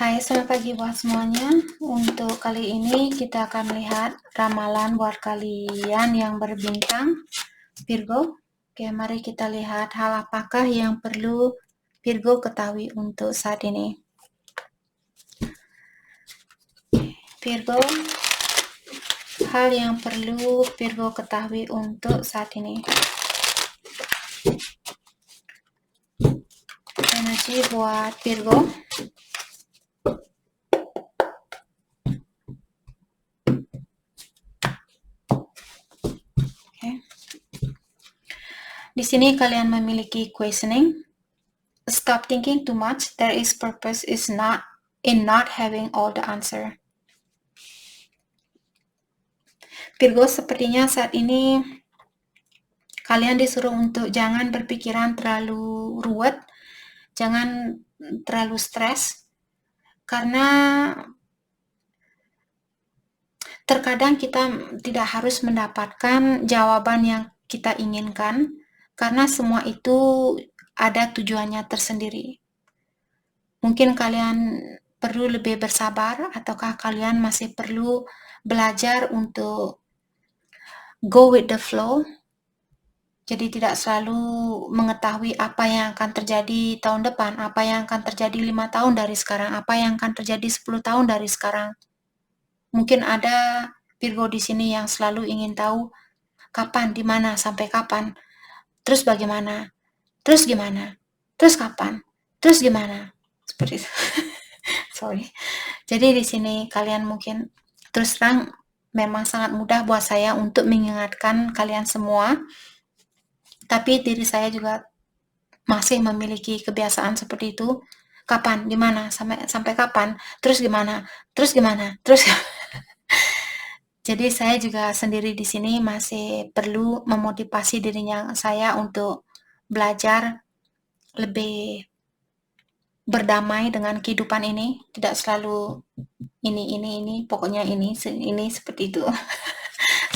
Hai, selamat pagi buat semuanya. Untuk kali ini kita akan melihat ramalan buat kalian yang berbintang Virgo. Oke, mari kita lihat hal apakah yang perlu Virgo ketahui untuk saat ini. Virgo, hal yang perlu Virgo ketahui untuk saat ini. Energi buat Virgo. Di sini kalian memiliki questioning. Stop thinking too much. There is purpose is not in not having all the answer. Virgo, sepertinya saat ini kalian disuruh untuk jangan berpikiran terlalu ruwet, jangan terlalu stres, karena terkadang kita tidak harus mendapatkan jawaban yang kita inginkan, karena semua itu ada tujuannya tersendiri. Mungkin kalian perlu lebih bersabar, ataukah kalian masih perlu belajar untuk go with the flow. Jadi tidak selalu mengetahui apa yang akan terjadi tahun depan, apa yang akan terjadi 5 tahun dari sekarang, apa yang akan terjadi 10 tahun dari sekarang. Mungkin ada Virgo di sini yang selalu ingin tahu kapan, di mana, sampai kapan, terus bagaimana, terus gimana, terus kapan, terus gimana, seperti itu. Sorry. Jadi di sini kalian mungkin terus terang memang sangat mudah buat saya untuk mengingatkan kalian semua, tapi diri saya juga masih memiliki kebiasaan seperti itu. Kapan, di mana, sampai kapan, terus gimana, terus gimana, terus. Jadi saya juga sendiri di sini masih perlu memotivasi dirinya saya untuk belajar lebih berdamai dengan kehidupan ini, tidak selalu ini, pokoknya ini seperti itu.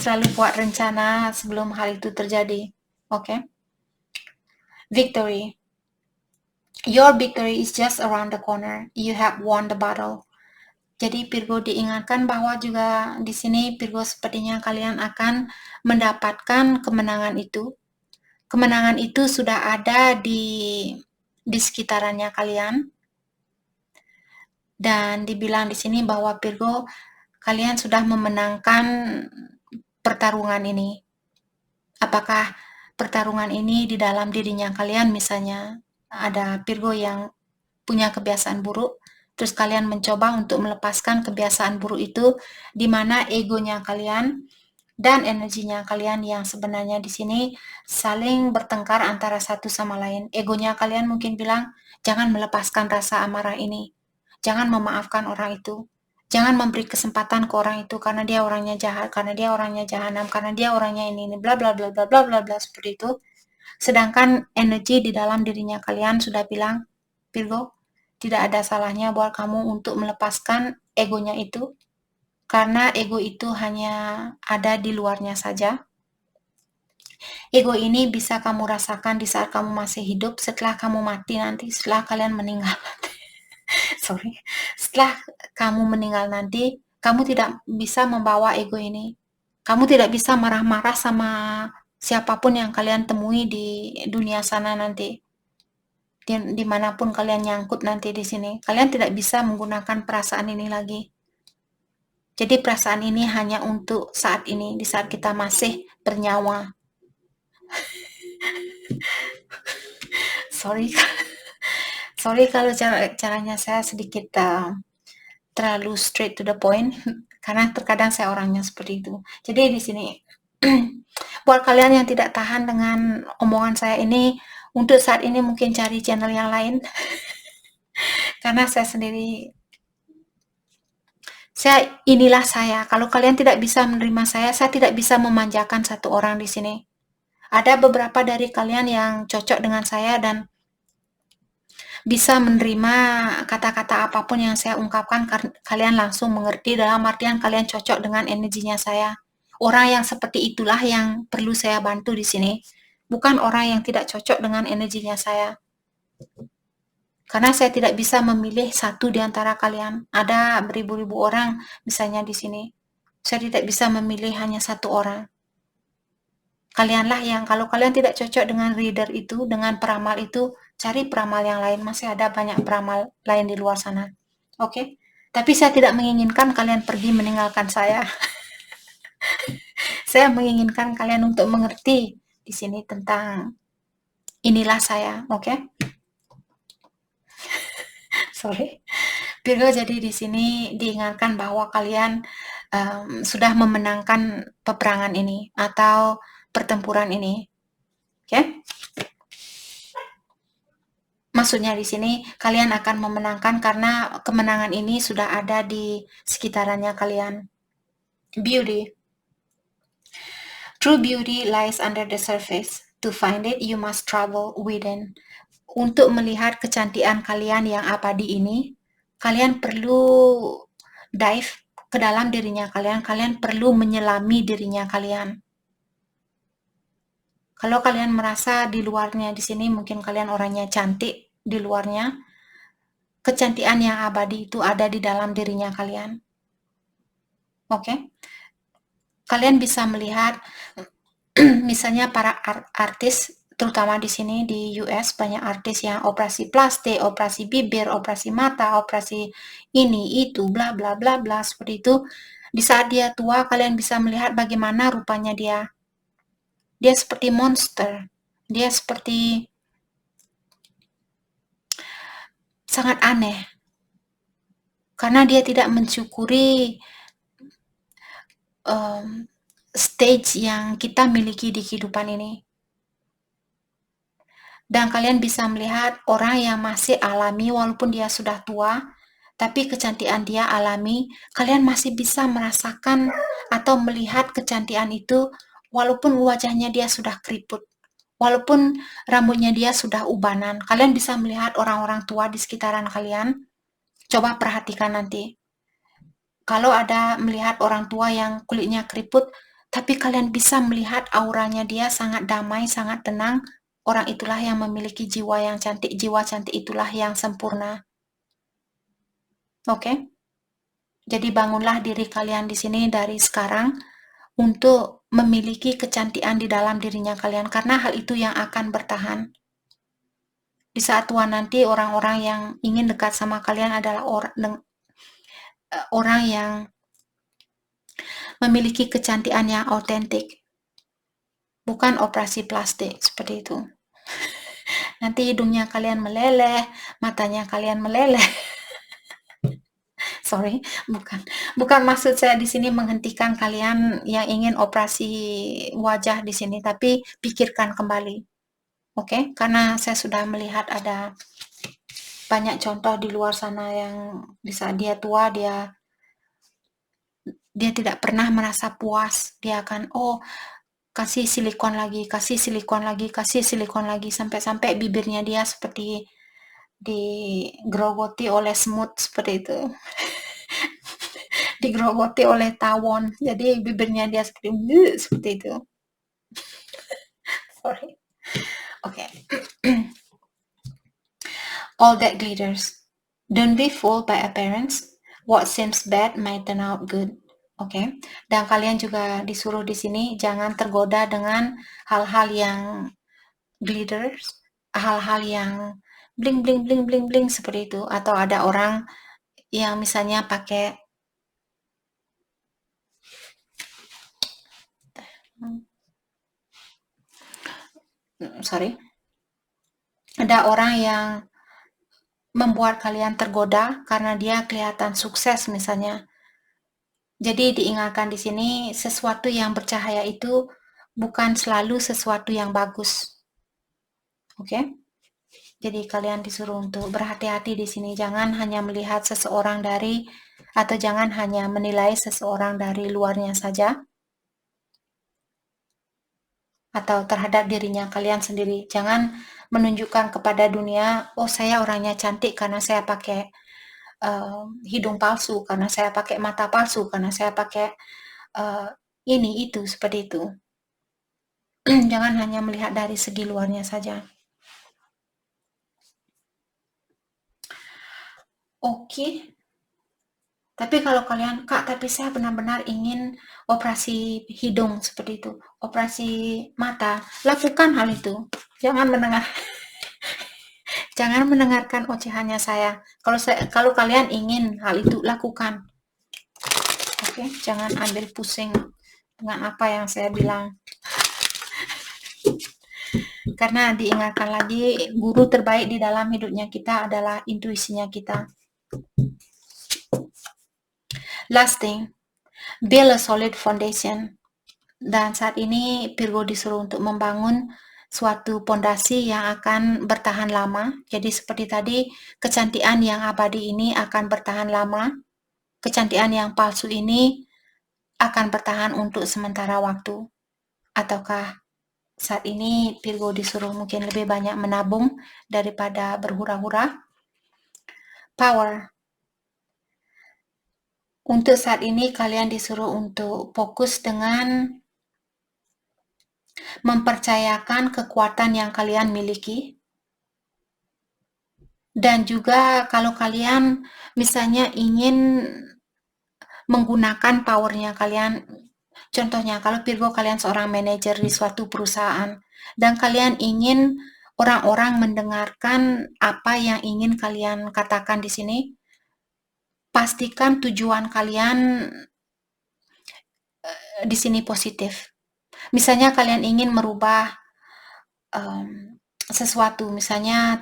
Selalu buat rencana sebelum hal itu terjadi. Okay? Victory. Your victory is just around the corner. You have won the battle. Jadi Virgo diingatkan bahwa juga di sini Virgo sepertinya kalian akan mendapatkan kemenangan itu. Kemenangan itu sudah ada di sekitarannya kalian. Dan dibilang di sini bahwa Virgo kalian sudah memenangkan pertarungan ini. Apakah pertarungan ini di dalam dirinya kalian, misalnya ada Virgo yang punya kebiasaan buruk, terus kalian mencoba untuk melepaskan kebiasaan buruk itu, di mana egonya kalian dan energinya kalian yang sebenarnya di sini saling bertengkar antara satu sama lain. Egonya kalian mungkin bilang, jangan melepaskan rasa amarah ini, jangan memaafkan orang itu, jangan memberi kesempatan ke orang itu karena dia orangnya jahat, karena dia orangnya jahanam, karena dia orangnya ini bla bla bla bla bla bla bla seperti itu. Sedangkan energi di dalam dirinya kalian sudah bilang, Virgo, tidak ada salahnya buat kamu untuk melepaskan egonya itu, karena ego itu hanya ada di luarnya saja. Ego ini bisa kamu rasakan di saat kamu masih hidup, setelah kamu mati nanti, setelah kalian meninggal nanti. Sorry. Setelah kamu meninggal nanti, kamu tidak bisa membawa ego ini. Kamu tidak bisa marah-marah sama siapapun yang kalian temui di dunia sana nanti. Dimanapun kalian nyangkut nanti di sini, kalian tidak bisa menggunakan perasaan ini lagi. Jadi perasaan ini hanya untuk saat ini, di saat kita masih bernyawa. Sorry kalau caranya saya sedikit terlalu straight to the point, karena terkadang saya orangnya seperti itu. Jadi di sini, buat kalian yang tidak tahan dengan omongan saya ini, untuk saat ini mungkin cari channel yang lain. Karena saya sendiri, inilah saya. Kalau kalian tidak bisa menerima saya tidak bisa memanjakan satu orang di sini. Ada beberapa dari kalian yang cocok dengan saya dan bisa menerima kata-kata apapun yang saya ungkapkan, kalian langsung mengerti, dalam artian kalian cocok dengan energinya saya. Orang yang seperti itulah yang perlu saya bantu di sini, bukan orang yang tidak cocok dengan energinya saya. Karena saya tidak bisa memilih satu di antara kalian. Ada beribu-ribu orang misalnya di sini. Saya tidak bisa memilih hanya satu orang. Kalianlah yang kalau kalian tidak cocok dengan reader itu, dengan peramal itu, cari peramal yang lain. Masih ada banyak peramal lain di luar sana. Oke? Tapi saya tidak menginginkan kalian pergi meninggalkan saya. Saya menginginkan kalian untuk mengerti di sini tentang inilah saya, oke? Sorry. Virgo, jadi di sini diingatkan bahwa kalian sudah memenangkan peperangan ini atau pertempuran ini, oke? Maksudnya di sini kalian akan memenangkan karena kemenangan ini sudah ada di sekitarannya kalian. Beauty. True beauty lies under the surface. To find it, you must travel within. Untuk melihat kecantikan kalian yang abadi ini, kalian perlu dive ke dalam dirinya kalian, kalian perlu menyelami dirinya kalian. Kalau kalian merasa di luarnya di sini mungkin kalian orangnya cantik di luarnya, kecantikan yang abadi itu ada di dalam dirinya kalian. Oke? Kalian bisa melihat misalnya para artis terutama di sini di US banyak artis yang operasi plastik, operasi bibir, operasi mata, operasi ini itu bla bla bla bla seperti itu. Di saat dia tua kalian bisa melihat bagaimana rupanya dia. Dia seperti monster. Dia seperti sangat aneh karena dia tidak mensyukuri stage yang kita miliki di kehidupan ini. Dan kalian bisa melihat orang yang masih alami walaupun dia sudah tua, tapi kecantikan dia alami, kalian masih bisa merasakan atau melihat kecantikan itu walaupun wajahnya dia sudah keriput. Walaupun rambutnya dia sudah ubanan, kalian bisa melihat orang-orang tua di sekitaran kalian. Coba perhatikan nanti. Kalau ada melihat orang tua yang kulitnya keriput, tapi kalian bisa melihat auranya dia sangat damai, sangat tenang, orang itulah yang memiliki jiwa yang cantik, jiwa cantik itulah yang sempurna. Oke? Jadi bangunlah diri kalian di sini dari sekarang untuk memiliki kecantikan di dalam dirinya kalian, karena hal itu yang akan bertahan. Di saat tua nanti, orang-orang yang ingin dekat sama kalian adalah orang yang memiliki kecantikan yang autentik, bukan operasi plastik seperti itu. Nanti hidungnya kalian meleleh, matanya kalian meleleh. Sorry, bukan maksud saya di sini menghentikan kalian yang ingin operasi wajah di sini, tapi pikirkan kembali. Oke? Karena saya sudah melihat ada banyak contoh di luar sana yang di saat dia tua dia tidak pernah merasa puas. Dia akan kasih silikon lagi, kasih silikon lagi, kasih silikon lagi sampai-sampai bibirnya dia seperti digerogoti oleh semut seperti itu. Digerogoti oleh tawon. Jadi bibirnya dia seperti itu. Sorry. Oke. All that glitters. Don't be fooled by appearance. What seems bad might turn out good. Oke. Dan kalian juga disuruh di sini jangan tergoda dengan hal-hal yang glitters, hal-hal yang bling bling bling bling bling seperti itu, atau ada orang yang misalnya pakai sorry, ada orang yang membuat kalian tergoda karena dia kelihatan sukses misalnya. Jadi diingatkan di sini sesuatu yang bercahaya itu bukan selalu sesuatu yang bagus. Oke? Jadi kalian disuruh untuk berhati-hati di sini. Jangan hanya melihat seseorang dari atau jangan hanya menilai seseorang dari luarnya saja atau terhadap dirinya kalian sendiri. Jangan menunjukkan kepada dunia, oh saya orangnya cantik karena saya pakai hidung palsu, karena saya pakai mata palsu, karena saya pakai ini itu seperti itu. Jangan hanya melihat dari segi luarnya saja. Oke. Tapi kalau kalian, Kak, tapi saya benar-benar ingin operasi hidung seperti itu, operasi mata, lakukan hal itu. Jangan mendengar, jangan mendengarkan ocehannya saya. Kalau kalian ingin hal itu, lakukan. Oke, jangan ambil pusing dengan apa yang saya bilang. Karena diingatkan lagi, guru terbaik di dalam hidupnya kita adalah intuisinya kita. Last thing, build a solid foundation. Dan saat ini Virgo disuruh untuk membangun suatu pondasi yang akan bertahan lama. Jadi seperti tadi, kecantikan yang abadi ini akan bertahan lama. Kecantikan yang palsu ini akan bertahan untuk sementara waktu. Ataukah saat ini Virgo disuruh mungkin lebih banyak menabung daripada berhura-hura? Power. Untuk saat ini kalian disuruh untuk fokus dengan mempercayakan kekuatan yang kalian miliki. Dan juga kalau kalian misalnya ingin menggunakan powernya kalian, contohnya kalau Virgo kalian seorang manajer di suatu perusahaan dan kalian ingin orang-orang mendengarkan apa yang ingin kalian katakan di sini, pastikan tujuan kalian di sini positif. Misalnya kalian ingin merubah sesuatu, misalnya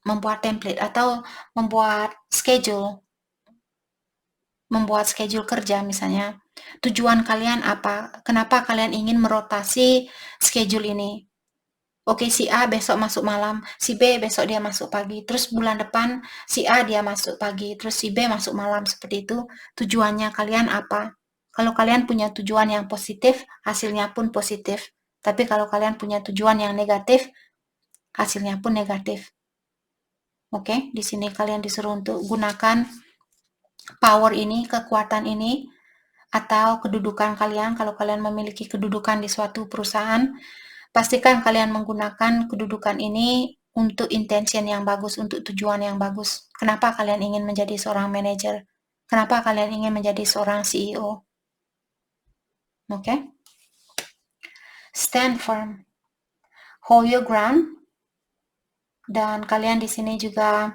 membuat template atau membuat schedule kerja misalnya. Tujuan kalian apa? Kenapa kalian ingin merotasi schedule ini? Oke, si A besok masuk malam, si B besok dia masuk pagi, terus bulan depan si A dia masuk pagi, terus si B masuk malam, seperti itu. Tujuannya kalian apa? Kalau kalian punya tujuan yang positif, hasilnya pun positif. Tapi kalau kalian punya tujuan yang negatif, hasilnya pun negatif. Oke, di sini kalian disuruh untuk gunakan power ini, kekuatan ini, atau kedudukan kalian. Kalau kalian memiliki kedudukan di suatu perusahaan, pastikan kalian menggunakan kedudukan ini untuk intention yang bagus, untuk tujuan yang bagus. Kenapa kalian ingin menjadi seorang manajer? Kenapa kalian ingin menjadi seorang CEO? Oke? Stand firm. Hold your ground. Dan kalian di sini juga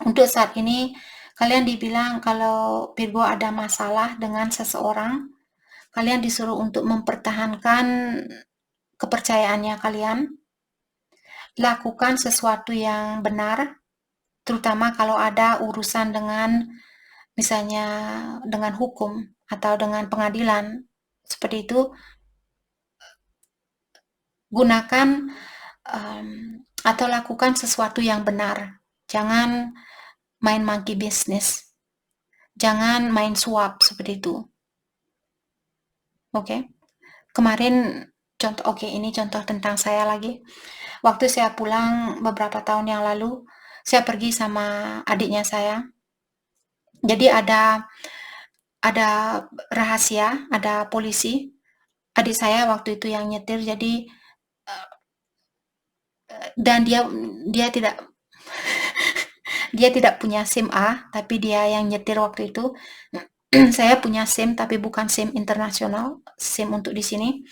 untuk saat ini kalian dibilang kalau Virgo ada masalah dengan seseorang, kalian disuruh untuk mempertahankan kepercayaannya kalian, lakukan sesuatu yang benar, terutama kalau ada urusan dengan misalnya dengan hukum atau dengan pengadilan, seperti itu. Gunakan atau lakukan sesuatu yang benar. Jangan main monkey business. Jangan main suap seperti itu. Oke. Kemarin ini contoh tentang saya lagi. Waktu saya pulang beberapa tahun yang lalu, saya pergi sama adiknya saya. Jadi ada rahasia, ada polisi. Adik saya waktu itu yang nyetir, jadi dan dia tidak dia tidak punya SIM A, tapi dia yang nyetir waktu itu. Saya punya SIM tapi bukan SIM internasional, SIM untuk di sini.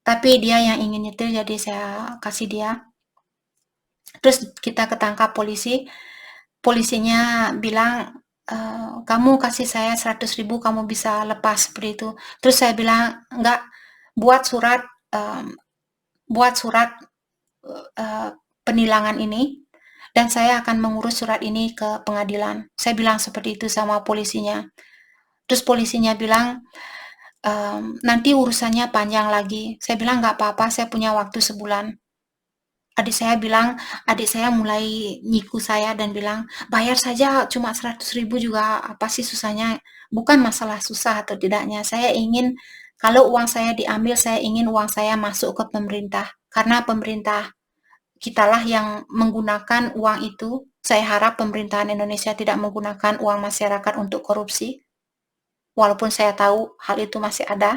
Tapi dia yang ingin nyetir, jadi saya kasih dia. Terus kita ketangkap polisi. Polisinya bilang, kamu kasih saya 100.000, kamu bisa lepas, seperti itu. Terus saya bilang, enggak, buat surat penilangan ini, dan saya akan mengurus surat ini ke pengadilan. Saya bilang seperti itu sama polisinya. Terus polisinya bilang, nanti urusannya panjang lagi. Saya bilang, nggak apa-apa, saya punya waktu sebulan. Adik saya mulai nyiku saya dan bilang, bayar saja cuma 100.000 juga, apa sih susahnya? Bukan masalah susah atau tidaknya. Saya ingin, kalau uang saya diambil, saya ingin uang saya masuk ke pemerintah. Karena pemerintah kitalah yang menggunakan uang itu. Saya harap pemerintahan Indonesia tidak menggunakan uang masyarakat untuk korupsi. Walaupun saya tahu hal itu masih ada.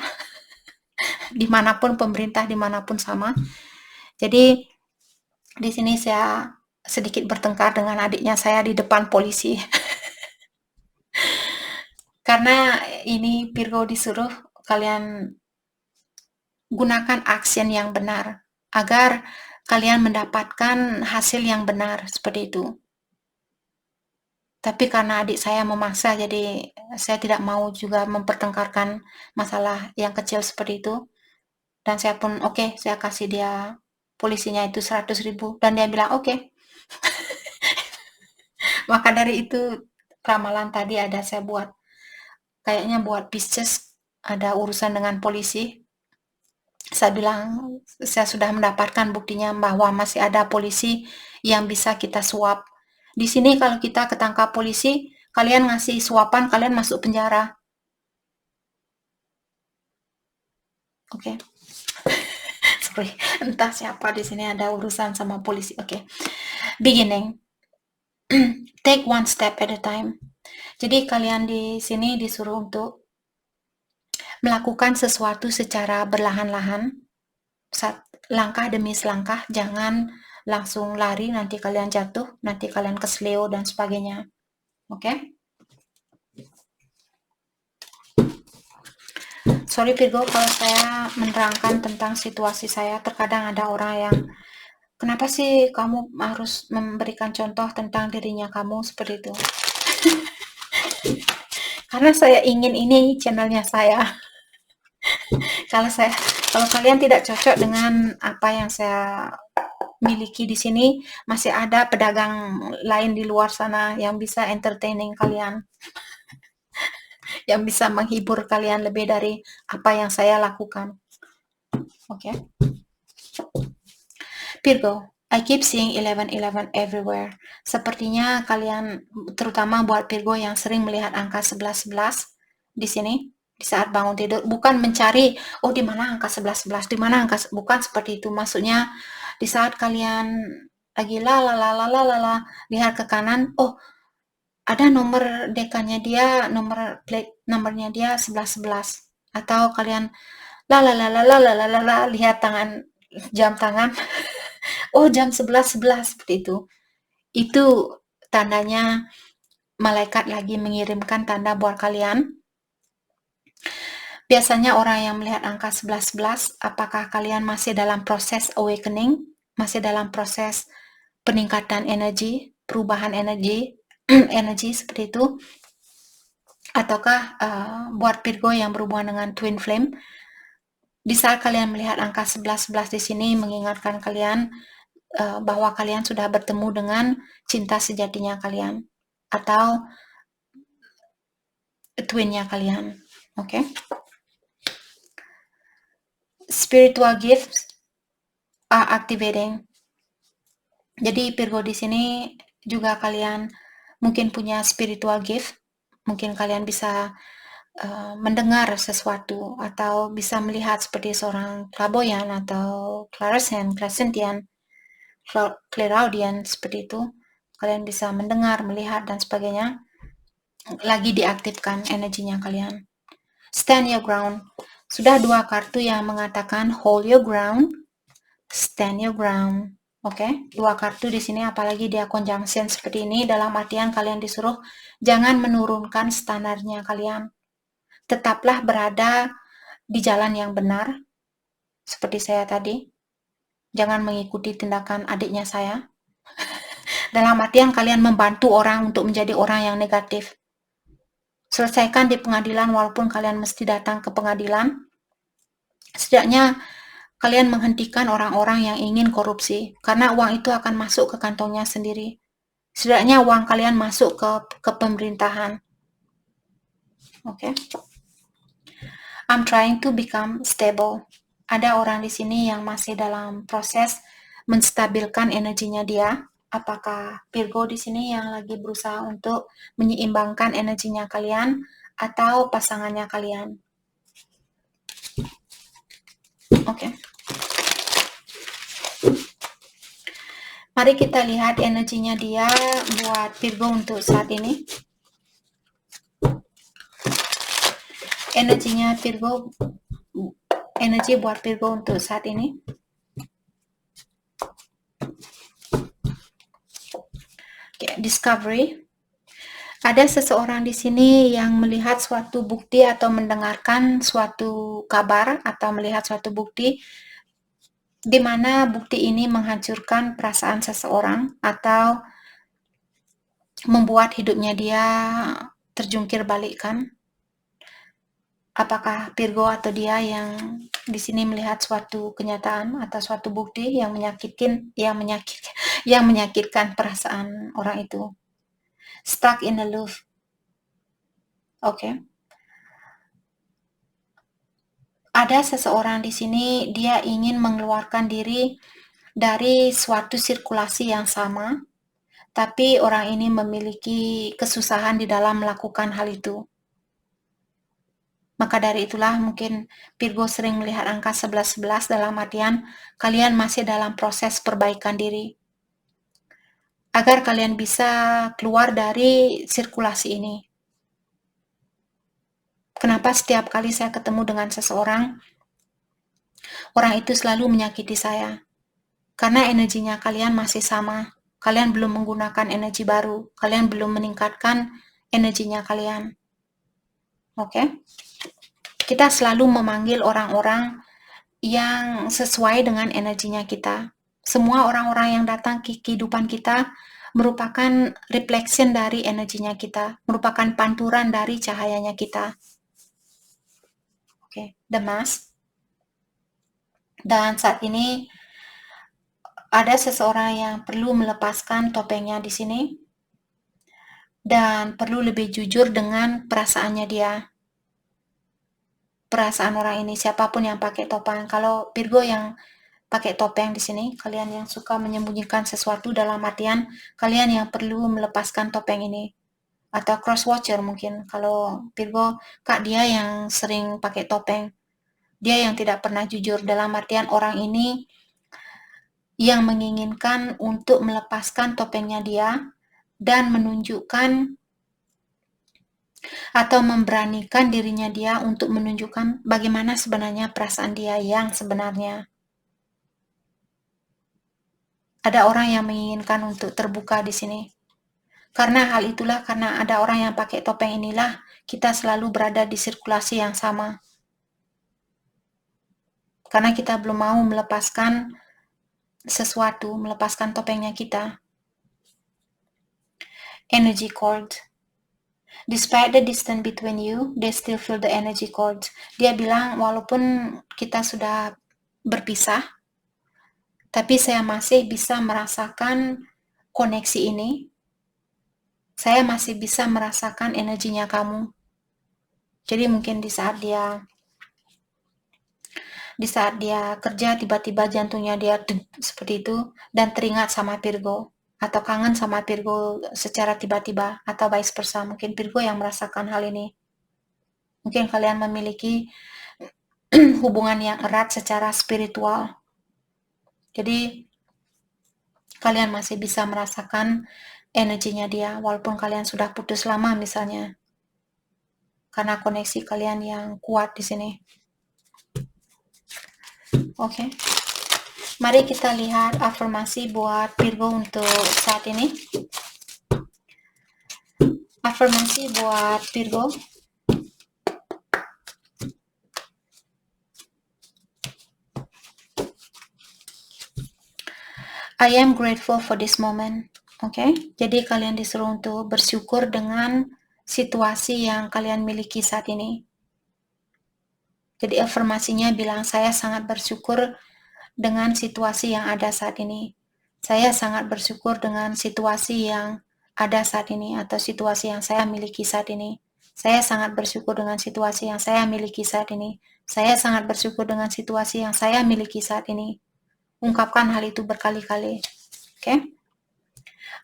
Dimanapun pemerintah, dimanapun sama. Jadi di sini saya sedikit bertengkar dengan adiknya saya di depan polisi. Karena ini Virgo disuruh kalian gunakan action yang benar agar kalian mendapatkan hasil yang benar seperti itu. Tapi karena adik saya memaksa, jadi saya tidak mau juga mempertengkarkan masalah yang kecil seperti itu. Dan saya pun oke, saya kasih dia polisinya itu 100.000 dan dia bilang oke. Maka dari itu ramalan tadi ada saya buat kayaknya buat Pisces ada urusan dengan polisi. Saya bilang saya sudah mendapatkan buktinya bahwa masih ada polisi yang bisa kita suap. Di sini kalau kita ketangkap polisi, kalian ngasih suapan, kalian masuk penjara. Oke. Sorry, entah siapa di sini ada urusan sama polisi. Oke. Beginning. Take one step at a time. Jadi kalian di sini disuruh untuk melakukan sesuatu secara berlahan-lahan, langkah demi selangkah, jangan langsung lari, nanti kalian jatuh, nanti kalian kesleo dan sebagainya. Oke? Sorry Virgo kalau saya menerangkan tentang situasi saya, terkadang ada orang yang kenapa sih kamu harus memberikan contoh tentang dirinya kamu seperti itu? Karena saya ingin ini channelnya saya. Kalau kalian tidak cocok dengan apa yang saya miliki di sini, masih ada pedagang lain di luar sana yang bisa entertaining kalian, yang bisa menghibur kalian lebih dari apa yang saya lakukan. Oke. Virgo, I keep seeing 11-11 everywhere. Sepertinya kalian, terutama buat Virgo yang sering melihat angka 11-11 di sini, di saat bangun tidur, bukan mencari, oh di mana angka 11-11, di mana angka, bukan seperti itu. Maksudnya, di saat kalian lagi lihat ke kanan, oh ada nomor dekannya dia, nomor plate nomornya dia 11-11. Atau kalian lihat tangan, jam tangan, oh jam 11.11 seperti itu. Itu tandanya malaikat lagi mengirimkan tanda buat kalian. Biasanya orang yang melihat angka 11.11, apakah kalian masih dalam proses awakening, masih dalam proses peningkatan energi, perubahan energi, energi seperti itu, ataukah buat Virgo yang berhubungan dengan twin flame, di saat kalian melihat angka 11.11 di sini mengingatkan kalian bahwa kalian sudah bertemu dengan cinta sejatinya kalian atau twinnya kalian. Oke. Spiritual gifts are activating. Jadi Virgo di sini juga kalian mungkin punya spiritual gift. Mungkin kalian bisa mendengar sesuatu atau bisa melihat seperti seorang clairvoyant atau clairsentient, clairaudient seperti itu. Kalian bisa mendengar, melihat dan sebagainya. Lagi diaktifkan energinya kalian. Stand your ground. Sudah 2 kartu yang mengatakan hold your ground, stand your ground. Oke, 2 kartu di sini apalagi dia conjunction seperti ini dalam artian kalian disuruh jangan menurunkan standarnya kalian. Tetaplah berada di jalan yang benar seperti saya tadi. Jangan mengikuti tindakan adiknya saya. Dalam artian kalian membantu orang untuk menjadi orang yang negatif. Selesaikan di pengadilan walaupun kalian mesti datang ke pengadilan. Setidaknya kalian menghentikan orang-orang yang ingin korupsi, karena uang itu akan masuk ke kantongnya sendiri. Setidaknya uang kalian masuk ke pemerintahan. Oke. I'm trying to become stable. Ada orang di sini yang masih dalam proses menstabilkan energinya dia. Apakah Virgo di sini yang lagi berusaha untuk menyeimbangkan energinya kalian atau pasangannya kalian? Oke. Mari kita lihat energinya dia buat Virgo untuk saat ini. Energinya Virgo, energi buat Virgo untuk saat ini. Discovery. Ada seseorang di sini yang melihat suatu bukti atau mendengarkan suatu kabar atau melihat suatu bukti di mana bukti ini menghancurkan perasaan seseorang atau membuat hidupnya dia terjungkir balikkan. Apakah Virgo atau dia yang di sini melihat suatu kenyataan atau suatu bukti yang menyakitkan perasaan orang itu? Stuck in a loop. Oke. Ada seseorang di sini, dia ingin mengeluarkan diri dari suatu sirkulasi yang sama, tapi orang ini memiliki kesusahan di dalam melakukan hal itu. Maka dari itulah mungkin Virgo sering melihat angka 11-11 dalam artian kalian masih dalam proses perbaikan diri. Agar kalian bisa keluar dari sirkulasi ini. Kenapa setiap kali saya ketemu dengan seseorang, orang itu selalu menyakiti saya? Karena energinya kalian masih sama. Kalian belum menggunakan energi baru. Kalian belum meningkatkan energinya kalian. Oke? Kita selalu memanggil orang-orang yang sesuai dengan energinya kita. Semua orang-orang yang datang ke kehidupan kita merupakan reflection dari energinya kita, merupakan panturan dari cahayanya kita. Oke, The Mask. Dan saat ini ada seseorang yang perlu melepaskan topengnya di sini dan perlu lebih jujur dengan perasaannya dia. Perasaan orang ini, siapapun yang pakai topeng. Kalau Virgo yang pakai topeng di sini, kalian yang suka menyembunyikan sesuatu dalam artian kalian yang perlu melepaskan topeng ini. Atau cross watcher mungkin. Kalau Virgo, Kak dia yang sering pakai topeng. Dia yang tidak pernah jujur dalam artian orang ini yang menginginkan untuk melepaskan topengnya dia dan menunjukkan atau memberanikan dirinya dia untuk menunjukkan bagaimana sebenarnya perasaan dia yang sebenarnya. Ada orang yang menginginkan untuk terbuka di sini. Karena hal itulah, karena ada orang yang pakai topeng inilah, kita selalu berada di sirkulasi yang sama. Karena kita belum mau melepaskan sesuatu, melepaskan topengnya kita. Energy cord. Despite the distance between you, they still feel the energy cord. Dia bilang, walaupun kita sudah berpisah, tapi saya masih bisa merasakan koneksi ini. Saya masih bisa merasakan energinya kamu. Jadi mungkin di saat dia kerja, tiba-tiba jantungnya dia seperti itu, dan teringat sama Virgo, atau kangen sama Virgo secara tiba-tiba, atau vice versa. Mungkin Virgo yang merasakan hal ini. Mungkin kalian memiliki hubungan yang erat secara spiritual. Jadi, kalian masih bisa merasakan energinya dia, walaupun kalian sudah putus lama misalnya. Karena koneksi kalian yang kuat di sini. Oke. Mari kita lihat afirmasi buat Virgo untuk saat ini. Afirmasi buat Virgo. I am grateful for this moment. Oke. Jadi kalian disuruh untuk bersyukur dengan situasi yang kalian miliki saat ini. Jadi afirmasinya bilang, saya sangat bersyukur dengan situasi yang ada saat ini. Saya sangat bersyukur dengan situasi yang ada saat ini atau situasi yang saya miliki saat ini. Saya sangat bersyukur dengan situasi yang saya miliki saat ini. Saya sangat bersyukur dengan situasi yang saya miliki saat ini. Ungkapkan hal itu berkali-kali. Okay?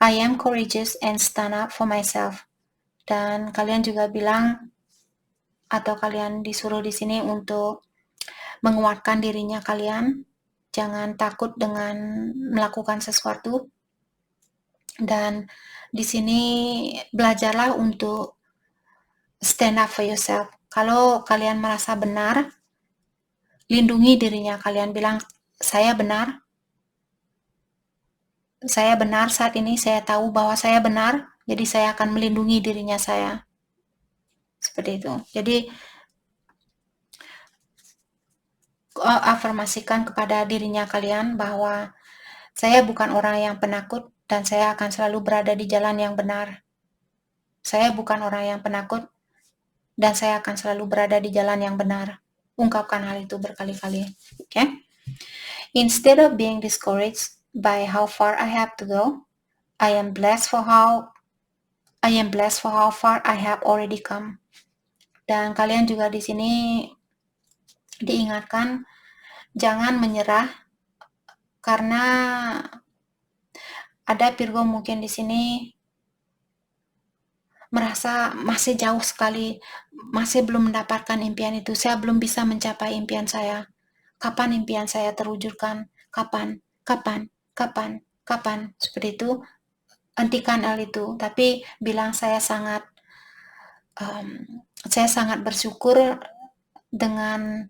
I am courageous and stand up for myself. Dan kalian juga bilang atau kalian disuruh di sini untuk menguatkan dirinya kalian. Jangan takut dengan melakukan sesuatu. Dan di sini belajarlah untuk stand up for yourself. Kalau kalian merasa benar, lindungi dirinya kalian. Bilang, saya benar. Saya benar saat ini, saya tahu bahwa saya benar, jadi saya akan melindungi dirinya saya. Seperti itu. Jadi, afirmasikan kepada dirinya kalian bahwa saya bukan orang yang penakut dan saya akan selalu berada di jalan yang benar. Saya bukan orang yang penakut dan saya akan selalu berada di jalan yang benar. Ungkapkan hal itu berkali-kali. Okay? Instead of being discouraged by how far I have to go, I am blessed for how far I have already come. Dan kalian juga di sini diingatkan jangan menyerah karena ada Virgo mungkin di sini merasa masih jauh sekali, masih belum mendapatkan impian itu. Saya belum bisa mencapai impian saya. Kapan impian saya terwujudkan? Kapan? Kapan? Kapan? Kapan? Seperti itu. Hentikan hal itu. Tapi bilang saya sangat bersyukur dengan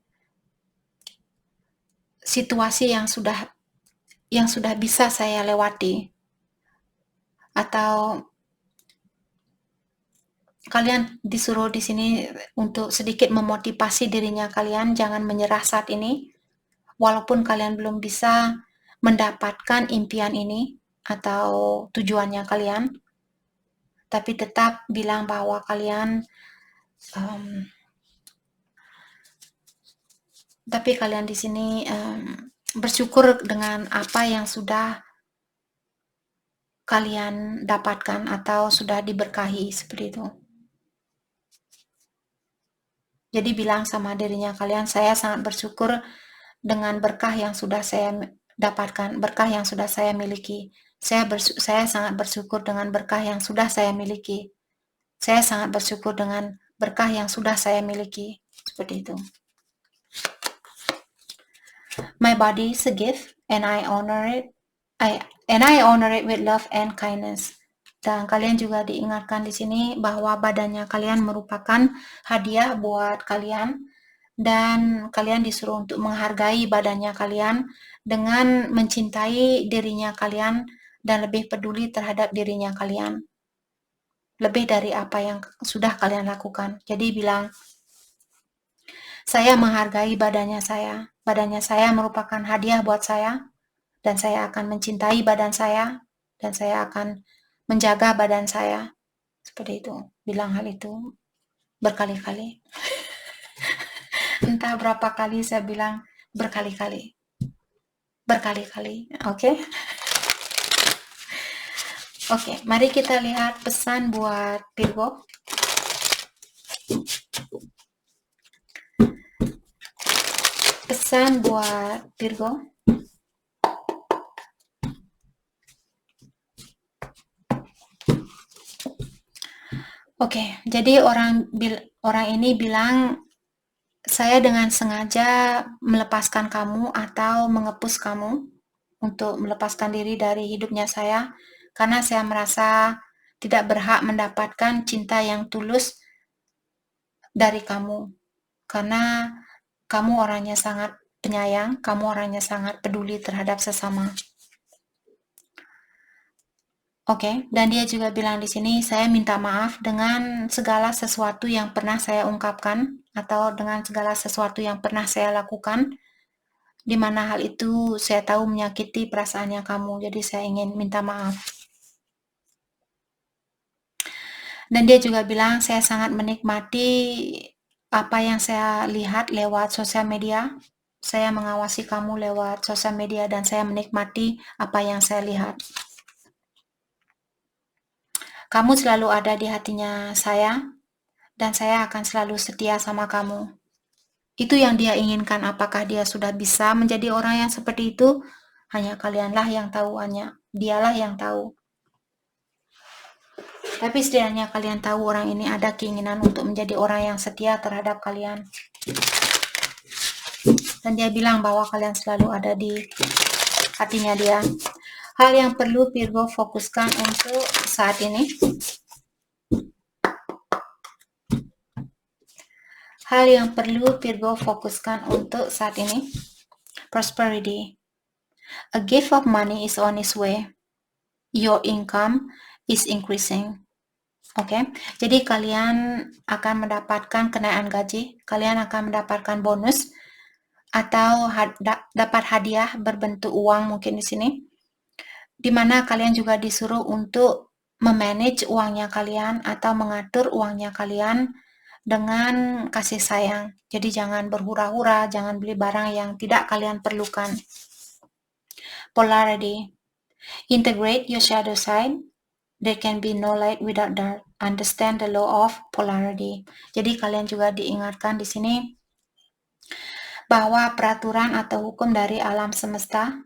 situasi yang sudah bisa saya lewati. Atau kalian disuruh di sini untuk sedikit memotivasi dirinya kalian, jangan menyerah saat ini. Walaupun kalian belum bisa mendapatkan impian ini atau tujuannya kalian, tapi tetap bilang bahwa kalian di sini bersyukur dengan apa yang sudah kalian dapatkan atau sudah diberkahi seperti itu. Jadi bilang sama dirinya kalian, saya sangat bersyukur dengan berkah yang sudah saya dapatkan, berkah yang sudah saya miliki. Saya sangat bersyukur dengan berkah yang sudah saya miliki. Saya sangat bersyukur dengan berkah yang sudah saya miliki. Seperti itu. My body is a gift and I honor it. I honor it with love and kindness. Dan kalian juga diingatkan di sini bahwa badannya kalian merupakan hadiah buat kalian dan kalian disuruh untuk menghargai badannya kalian dengan mencintai dirinya kalian dan lebih peduli terhadap dirinya kalian. Lebih dari apa yang sudah kalian lakukan. Jadi bilang, saya menghargai badannya saya. Badannya saya merupakan hadiah buat saya dan saya akan mencintai badan saya dan saya akan menjaga badan saya. Seperti itu. Bilang hal itu berkali-kali. Entah berapa kali saya bilang berkali-kali. Berkali-kali. Oke? Oke, mari kita lihat pesan buat Virgo. Pesan buat Virgo. Oke, jadi orang ini bilang saya dengan sengaja melepaskan kamu atau mengepus kamu untuk melepaskan diri dari hidupnya saya karena saya merasa tidak berhak mendapatkan cinta yang tulus dari kamu karena kamu orangnya sangat penyayang, kamu orangnya sangat peduli terhadap sesama. Oke, dan dia juga bilang di sini, saya minta maaf dengan segala sesuatu yang pernah saya ungkapkan atau dengan segala sesuatu yang pernah saya lakukan, di mana hal itu saya tahu menyakiti perasaannya kamu, jadi saya ingin minta maaf. Dan dia juga bilang, saya sangat menikmati apa yang saya lihat lewat sosial media. Saya mengawasi kamu lewat sosial media dan saya menikmati apa yang saya lihat. Kamu selalu ada di hatinya saya, dan saya akan selalu setia sama kamu. Itu yang dia inginkan. Apakah dia sudah bisa menjadi orang yang seperti itu? Hanya kalianlah yang tahu, hanya dialah yang tahu. Tapi setidaknya kalian tahu orang ini ada keinginan untuk menjadi orang yang setia terhadap kalian. Dan dia bilang bahwa kalian selalu ada di hatinya dia. Hal yang perlu Virgo fokuskan untuk saat ini. Hal yang perlu Virgo fokuskan untuk saat ini. Prosperity. A gift of money is on its way. your income is increasing. Oke, jadi kalian akan mendapatkan kenaikan gaji, kalian akan mendapatkan bonus, atau dapat hadiah berbentuk uang mungkin di sini, di mana kalian juga disuruh untuk memanage uangnya kalian atau mengatur uangnya kalian dengan kasih sayang. Jadi jangan berhura-hura, jangan beli barang yang tidak kalian perlukan. Polarity. Integrate your shadow side. There can be no light without dark. Understand the law of polarity. Jadi kalian juga diingatkan di sini bahwa peraturan atau hukum dari alam semesta,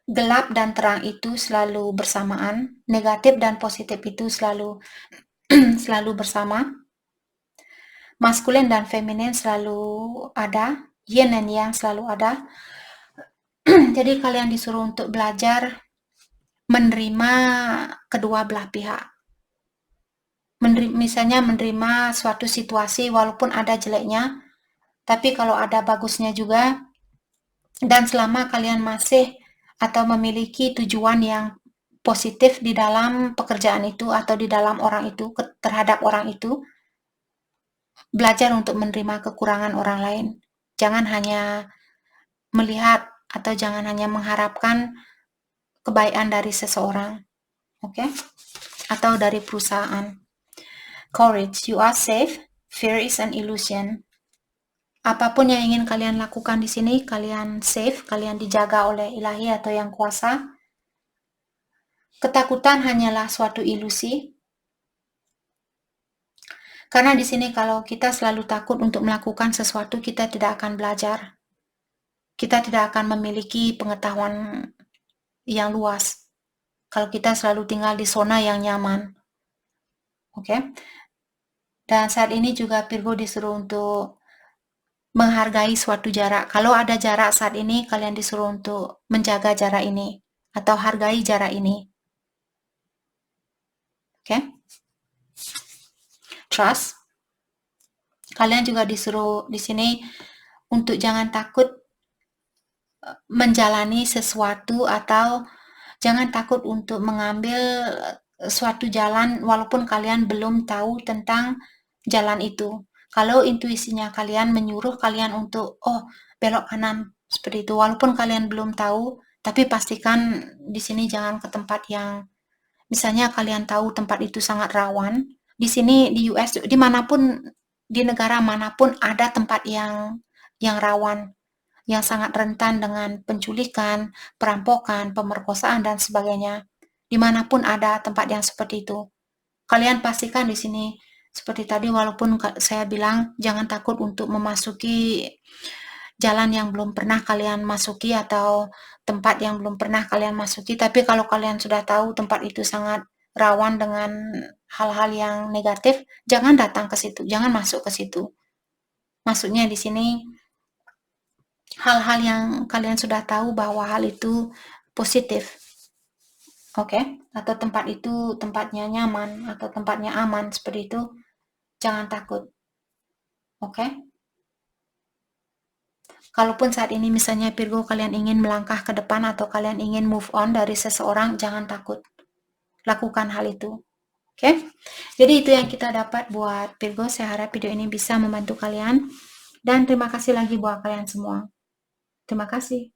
gelap dan terang itu selalu bersamaan, negatif dan positif itu selalu selalu bersama, maskulin dan feminin selalu ada, yin dan yang selalu ada. Jadi kalian disuruh untuk belajar menerima kedua belah pihak. Misalnya menerima suatu situasi walaupun ada jeleknya, tapi kalau ada bagusnya juga, dan selama kalian masih atau memiliki tujuan yang positif di dalam pekerjaan itu atau di dalam orang itu, terhadap orang itu, belajar untuk menerima kekurangan orang lain. Jangan hanya melihat atau jangan hanya mengharapkan kebaikan dari seseorang, oke? Atau dari perusahaan. Courage, you are safe. Fear is an illusion. Apapun yang ingin kalian lakukan di sini, kalian safe, kalian dijaga oleh ilahi atau yang kuasa. Ketakutan hanyalah suatu ilusi. Karena di sini kalau kita selalu takut untuk melakukan sesuatu, kita tidak akan belajar. Kita tidak akan memiliki pengetahuan yang luas. Kalau kita selalu tinggal di zona yang nyaman. Oke? Dan saat ini juga Virgo disuruh untuk menghargai suatu jarak. Kalau ada jarak saat ini, kalian disuruh untuk menjaga jarak ini atau hargai jarak ini. Oke? Trust. Kalian juga disuruh di sini untuk jangan takut menjalani sesuatu atau jangan takut untuk mengambil suatu jalan walaupun kalian belum tahu tentang jalan itu. Kalau intuisinya kalian menyuruh kalian untuk, oh, belok kanan, seperti itu. Walaupun kalian belum tahu, tapi pastikan di sini jangan ke tempat yang, misalnya kalian tahu tempat itu sangat rawan. Di sini, di US, dimanapun, di negara manapun ada tempat yang rawan, yang sangat rentan dengan penculikan, perampokan, pemerkosaan, dan sebagainya. Dimanapun ada tempat yang seperti itu. Kalian pastikan di sini, seperti tadi, walaupun saya bilang jangan takut untuk memasuki jalan yang belum pernah kalian masuki atau tempat yang belum pernah kalian masuki, tapi kalau kalian sudah tahu tempat itu sangat rawan dengan hal-hal yang negatif, jangan datang ke situ, jangan masuk ke situ. Maksudnya di sini hal-hal yang kalian sudah tahu bahwa hal itu positif. Oke, atau tempat itu tempatnya nyaman atau tempatnya aman, seperti itu, jangan takut. Oke? Kalaupun saat ini misalnya Virgo kalian ingin melangkah ke depan atau kalian ingin move on dari seseorang, jangan takut. Lakukan hal itu. Oke? Jadi itu yang kita dapat buat Virgo. Saya harap video ini bisa membantu kalian. Dan terima kasih lagi buat kalian semua. Terima kasih.